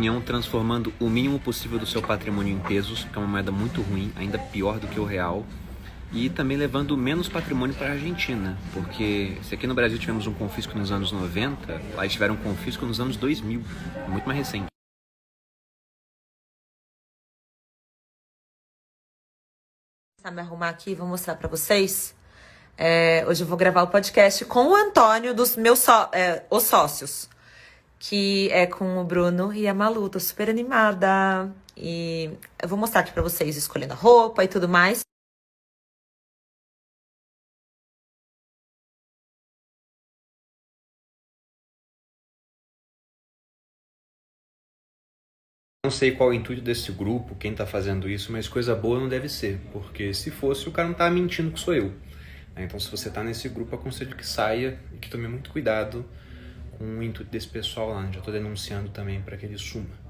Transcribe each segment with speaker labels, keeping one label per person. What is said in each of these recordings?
Speaker 1: reunião transformando o mínimo possível do seu patrimônio em pesos, que é uma moeda muito ruim, ainda pior do que o real, e também levando menos patrimônio para a Argentina, porque se aqui no Brasil tivemos um confisco nos anos 90, lá eles tiveram um confisco nos anos 2000, muito mais recente.
Speaker 2: Me arrumar aqui e vou mostrar para vocês. Hoje eu vou gravar o podcast com o Antônio dos meus os sócios, que é com o Bruno e a Malu. Tô super animada e eu vou mostrar aqui para vocês escolhendo a roupa e tudo mais.
Speaker 1: Não sei qual é o intuito desse grupo, quem tá fazendo isso, mas coisa boa não deve ser, porque se fosse, o cara não tá mentindo que sou eu. Então, se você tá nesse grupo, aconselho que saia e que tome muito cuidado com o intuito desse pessoal lá. Já tô denunciando também para que ele suma.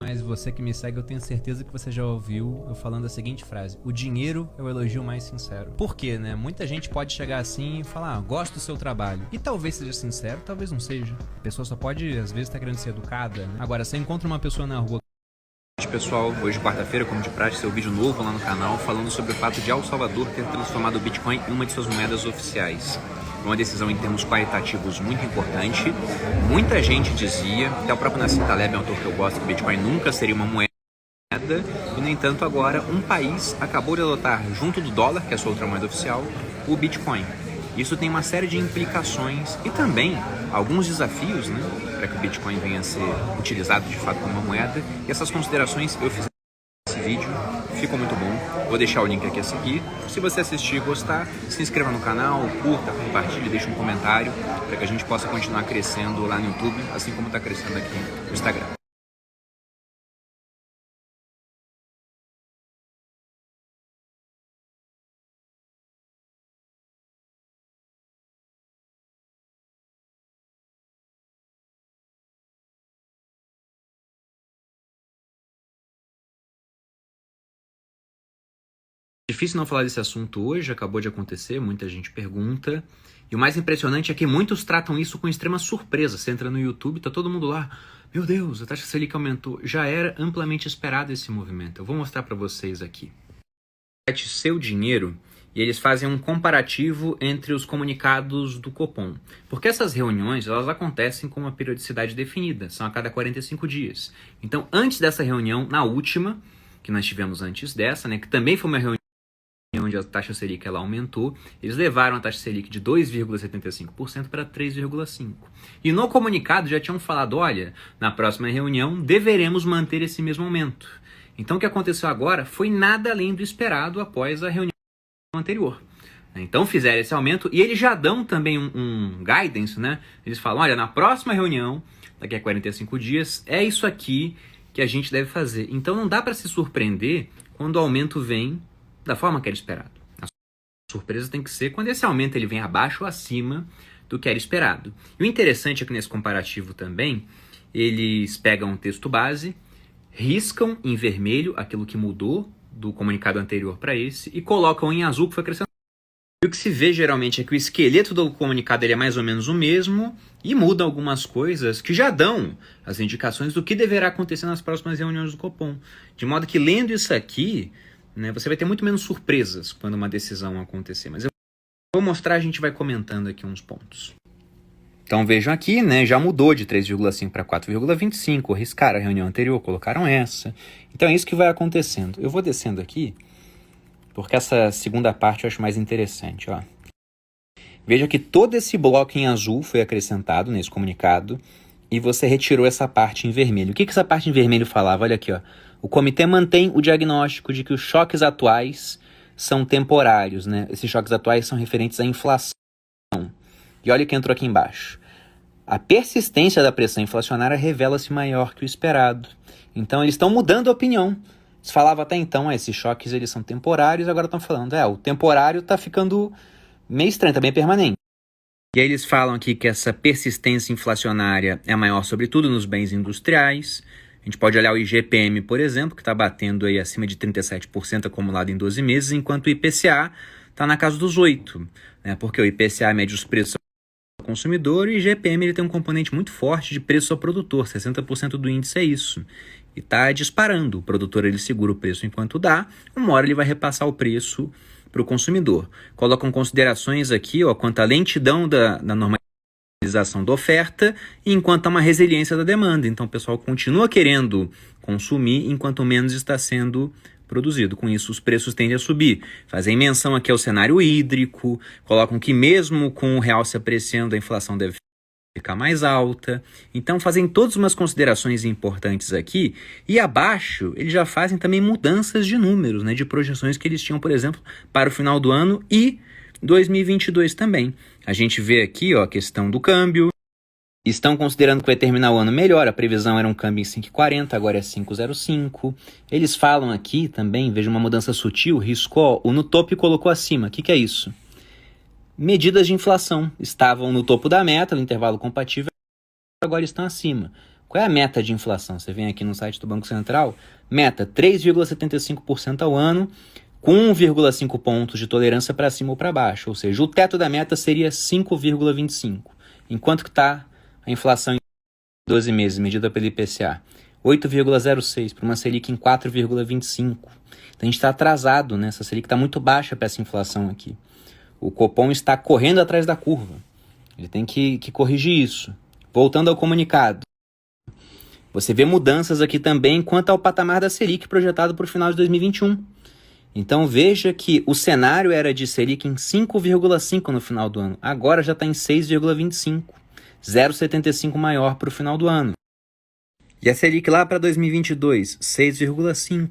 Speaker 3: Mas você que me segue, eu tenho certeza que você já ouviu eu falando a seguinte frase: o dinheiro é o elogio mais sincero. Por quê, né? Muita gente pode chegar assim e falar, gosto do seu trabalho. E talvez seja sincero, talvez não seja. A pessoa só pode, às vezes, estar querendo ser educada, né? Agora, você encontra uma pessoa na rua...
Speaker 1: Pessoal, hoje quarta-feira, como de praxe, seu vídeo novo lá no canal falando sobre o fato de El Salvador ter transformado o Bitcoin em uma de suas moedas oficiais. Uma decisão em termos qualitativos muito importante. Muita gente dizia, até o próprio Nassim Taleb, autor que eu gosto, que o Bitcoin nunca seria uma moeda. E, no entanto, agora um país acabou de adotar, junto do dólar, que é a sua outra moeda oficial, o Bitcoin. Isso tem uma série de implicações e também alguns desafios, né, para que o Bitcoin venha a ser utilizado de fato como uma moeda. E essas considerações eu fiz nesse vídeo, ficou muito bom. Vou deixar o link aqui a seguir. Se você assistir e gostar, se inscreva no canal, curta, compartilhe, deixe um comentário para que a gente possa continuar crescendo lá no YouTube, assim como está crescendo aqui no Instagram. Difícil não falar desse assunto hoje, acabou de acontecer, muita gente pergunta. E o mais impressionante é que muitos tratam isso com extrema surpresa. Você entra no YouTube, tá todo mundo lá. Meu Deus, a taxa Selic aumentou. Já era amplamente esperado esse movimento. Eu vou mostrar para vocês aqui. Seu Dinheiro, e eles fazem um comparativo entre os comunicados do Copom. Porque essas reuniões, elas acontecem com uma periodicidade definida, são a cada 45 dias. Então, antes dessa reunião, na última, que nós tivemos antes dessa, né, que também foi uma reunião onde a taxa Selic ela aumentou, eles levaram a taxa Selic de 2,75% para 3,5%. E no comunicado já tinham falado, olha, na próxima reunião deveremos manter esse mesmo aumento. Então o que aconteceu agora foi nada além do esperado após a reunião anterior. Então fizeram esse aumento e eles já dão também um guidance, né? Eles falam, olha, na próxima reunião, daqui a 45 dias, é isso aqui que a gente deve fazer. Então não dá para se surpreender quando o aumento vem da forma que era esperado. A surpresa tem que ser quando esse aumento ele vem abaixo ou acima do que era esperado. E o interessante é que nesse comparativo também, eles pegam um texto base, riscam em vermelho aquilo que mudou do comunicado anterior para esse e colocam em azul que foi acrescentado. E o que se vê geralmente é que o esqueleto do comunicado ele é mais ou menos o mesmo e muda algumas coisas que já dão as indicações do que deverá acontecer nas próximas reuniões do Copom. De modo que lendo isso aqui, né, você vai ter muito menos surpresas quando uma decisão acontecer. Mas eu vou mostrar, a gente vai comentando aqui uns pontos. Então vejam aqui, né, já mudou de 3,5 para 4,25, riscaram a reunião anterior, colocaram essa. Então é isso que vai acontecendo. Eu vou descendo aqui, porque essa segunda parte eu acho mais interessante. Ó. Veja que todo esse bloco em azul foi acrescentado nesse comunicado e você retirou essa parte em vermelho. O que essa parte em vermelho falava? Olha aqui, ó. O comitê mantém o diagnóstico de que os choques atuais são temporários, né? Esses choques atuais são referentes à inflação. E olha o que entrou aqui embaixo. A persistência da pressão inflacionária revela-se maior que o esperado. Então, eles estão mudando a opinião. Eles falavam até então, esses choques eles são temporários, agora estão falando, o temporário está ficando meio estranho, está bem permanente. E aí eles falam aqui que essa persistência inflacionária é maior, sobretudo, nos bens industriais. A gente pode olhar o IGPM, por exemplo, que está batendo aí acima de 37% acumulado em 12 meses, enquanto o IPCA está na casa dos 8%, né? Porque o IPCA mede os preços ao consumidor, e IGPM ele tem um componente muito forte de preço ao produtor, 60% do índice é isso. E está disparando, o produtor ele segura o preço enquanto dá, uma hora ele vai repassar o preço para o consumidor. Colocam considerações aqui quanto à lentidão da normalização da oferta, enquanto há uma resiliência da demanda. Então o pessoal continua querendo consumir enquanto menos está sendo produzido. Com isso, os preços tendem a subir. Fazem menção aqui ao cenário hídrico, colocam que mesmo com o real se apreciando, a inflação deve ficar mais alta. Então, fazem todas umas considerações importantes aqui. E abaixo, eles já fazem também mudanças de números, né, de projeções que eles tinham, por exemplo, para o final do ano e 2022 também. A gente vê aqui a questão do câmbio. Estão considerando que vai terminar o ano melhor, a previsão era um câmbio em 5,40, agora é 5,05. Eles falam aqui também, veja uma mudança sutil, riscou o no topo e colocou acima. O que é isso? Medidas de inflação estavam no topo da meta, no intervalo compatível, agora estão acima. Qual é a meta de inflação? Você vem aqui no site do Banco Central, meta 3,75% ao ano, com 1,5 pontos de tolerância para cima ou para baixo, ou seja, o teto da meta seria 5,25. Enquanto que está a inflação em 12 meses, medida pelo IPCA, 8,06 para uma Selic em 4,25. Então a gente está atrasado, né? Essa Selic está muito baixa para essa inflação aqui. O Copom está correndo atrás da curva. Ele tem que corrigir isso. Voltando ao comunicado. Você vê mudanças aqui também quanto ao patamar da Selic projetado para o final de 2021. Então veja que o cenário era de Selic em 5,5 no final do ano. Agora já está em 6,25. 0,75 maior para o final do ano. E a Selic lá para 2022, 6,5.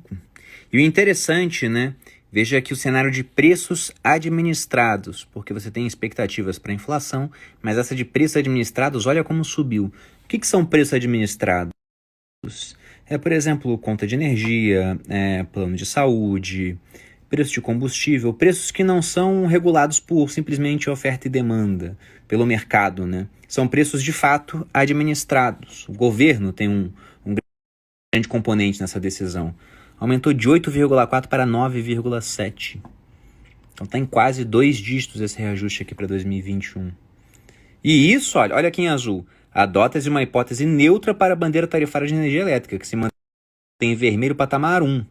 Speaker 1: E o interessante, né? Veja aqui o cenário de preços administrados, porque você tem expectativas para inflação, mas essa de preços administrados, olha como subiu. O que são preços administrados? Por exemplo, conta de energia, plano de saúde, preço de combustível, preços que não são regulados por simplesmente oferta e demanda, pelo mercado, né? São preços de fato administrados. O governo tem um grande componente nessa decisão. Aumentou de 8,4 para 9,7. Então está em quase 2 dígitos esse reajuste aqui para 2021. E isso, olha aqui em azul, adota-se uma hipótese neutra para a bandeira tarifária de energia elétrica, que se mantém em vermelho patamar 1,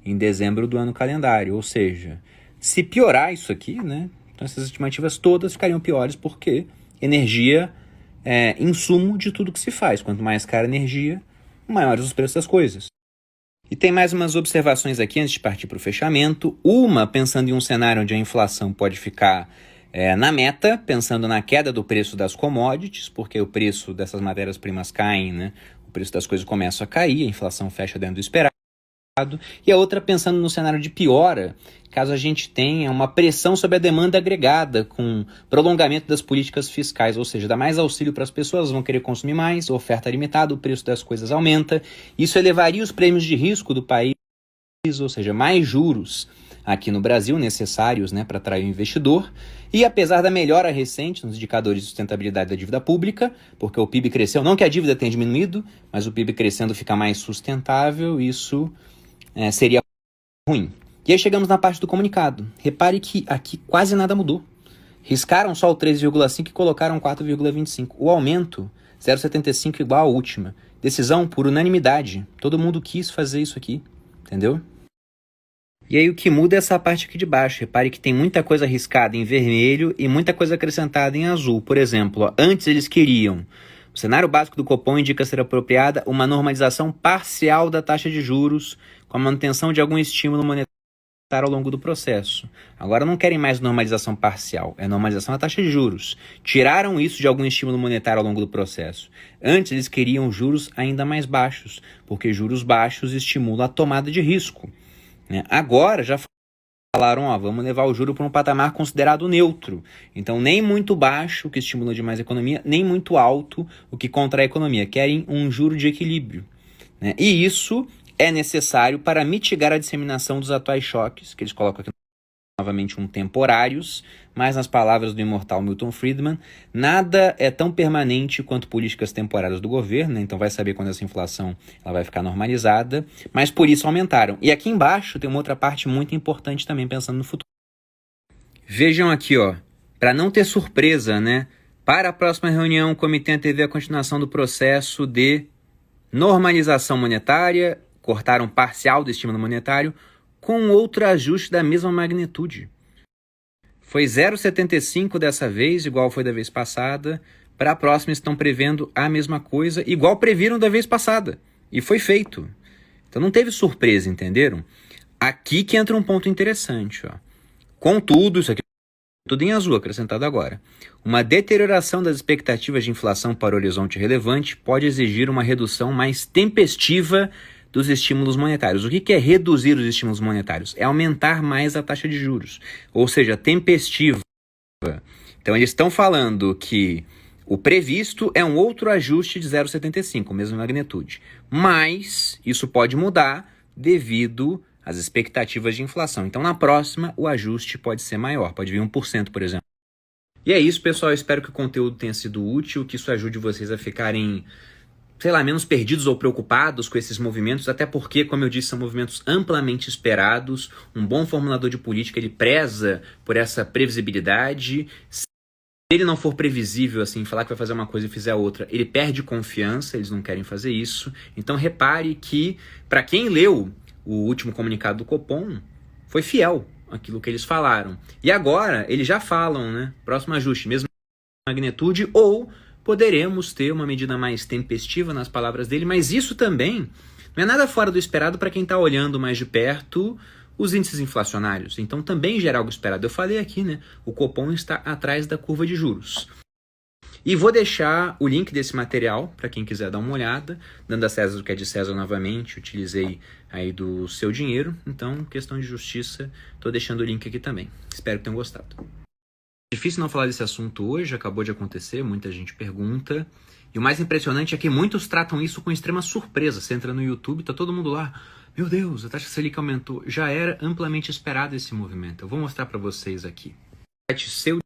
Speaker 1: em dezembro do ano calendário. Ou seja, se piorar isso aqui, né? Então essas estimativas todas ficariam piores porque energia é insumo de tudo que se faz. Quanto mais cara a energia, maiores os preços das coisas. E tem mais umas observações aqui antes de partir para o fechamento. Uma, pensando em um cenário onde a inflação pode ficar na meta, pensando na queda do preço das commodities, porque o preço dessas matérias-primas caem, né? O preço das coisas começa a cair, a inflação fecha dentro do esperado. E a outra pensando no cenário de piora, caso a gente tenha uma pressão sobre a demanda agregada com prolongamento das políticas fiscais, ou seja, dá mais auxílio para as pessoas, vão querer consumir mais, oferta limitada, o preço das coisas aumenta. Isso elevaria os prêmios de risco do país, ou seja, mais juros aqui no Brasil necessários, né, para atrair o investidor. E apesar da melhora recente nos indicadores de sustentabilidade da dívida pública, porque o PIB cresceu, não que a dívida tenha diminuído, mas o PIB crescendo fica mais sustentável, isso seria ruim. E aí chegamos na parte do comunicado. Repare que aqui quase nada mudou. Riscaram só o 3,5 e colocaram 4,25. O aumento, 0,75 igual à última. Decisão por unanimidade. Todo mundo quis fazer isso aqui. Entendeu? E aí o que muda é essa parte aqui de baixo. Repare que tem muita coisa riscada em vermelho e muita coisa acrescentada em azul. Por exemplo, antes eles queriam... O cenário básico do Copom indica ser apropriada uma normalização parcial da taxa de juros com a manutenção de algum estímulo monetário ao longo do processo. Agora não querem mais normalização parcial, é normalização da taxa de juros. Tiraram isso de algum estímulo monetário ao longo do processo. Antes eles queriam juros ainda mais baixos, porque juros baixos estimulam a tomada de risco, né? Agora já falaram, vamos levar o juro para um patamar considerado neutro. Então, nem muito baixo, o que estimula demais a economia, nem muito alto, o que contrai a economia. Querem um juro de equilíbrio, né? E isso é necessário para mitigar a disseminação dos atuais choques, que eles colocam aqui novamente temporários, mas nas palavras do imortal Milton Friedman, nada é tão permanente quanto políticas temporárias do governo, né? Então vai saber quando essa inflação ela vai ficar normalizada, mas por isso aumentaram. E aqui embaixo tem uma outra parte muito importante também pensando no futuro. Vejam aqui, para não ter surpresa, né? Para a próxima reunião, o comitê antevê a continuação do processo de normalização monetária, cortaram parcial do estímulo monetário, com outro ajuste da mesma magnitude. Foi 0,75 dessa vez, igual foi da vez passada. Para a próxima estão prevendo a mesma coisa, igual previram da vez passada. E foi feito. Então não teve surpresa, entenderam? Aqui que entra um ponto interessante. Ó. Contudo, isso aqui tudo em azul acrescentado agora. Uma deterioração das expectativas de inflação para o horizonte relevante pode exigir uma redução mais tempestiva dos estímulos monetários. O que é reduzir os estímulos monetários? É aumentar mais a taxa de juros, ou seja, tempestiva. Então eles estão falando que o previsto é um outro ajuste de 0,75, mesma magnitude. Mas isso pode mudar devido às expectativas de inflação. Então na próxima o ajuste pode ser maior, pode vir 1%, por exemplo. E é isso, pessoal. Eu espero que o conteúdo tenha sido útil, que isso ajude vocês a ficarem, sei lá, menos perdidos ou preocupados com esses movimentos, até porque, como eu disse, são movimentos amplamente esperados. Um bom formulador de política, ele preza por essa previsibilidade. Se ele não for previsível, assim, falar que vai fazer uma coisa e fizer outra, ele perde confiança, eles não querem fazer isso. Então repare que, para quem leu o último comunicado do Copom, foi fiel àquilo que eles falaram. E agora, eles já falam, né? Próximo ajuste, mesma magnitude, ou poderemos ter uma medida mais tempestiva nas palavras dele, mas isso também não é nada fora do esperado para quem está olhando mais de perto os índices inflacionários. Então também gera algo esperado. Eu falei aqui, né? O Copom está atrás da curva de juros. E vou deixar o link desse material para quem quiser dar uma olhada, dando a César o que é de César novamente, utilizei aí do seu dinheiro, então questão de justiça, estou deixando o link aqui também. Espero que tenham gostado. Difícil não falar desse assunto hoje, acabou de acontecer, muita gente pergunta. E o mais impressionante é que muitos tratam isso com extrema surpresa. Você entra no YouTube, tá todo mundo lá. Meu Deus, a taxa Selic aumentou. Já era amplamente esperado esse movimento. Eu vou mostrar para vocês aqui. Seu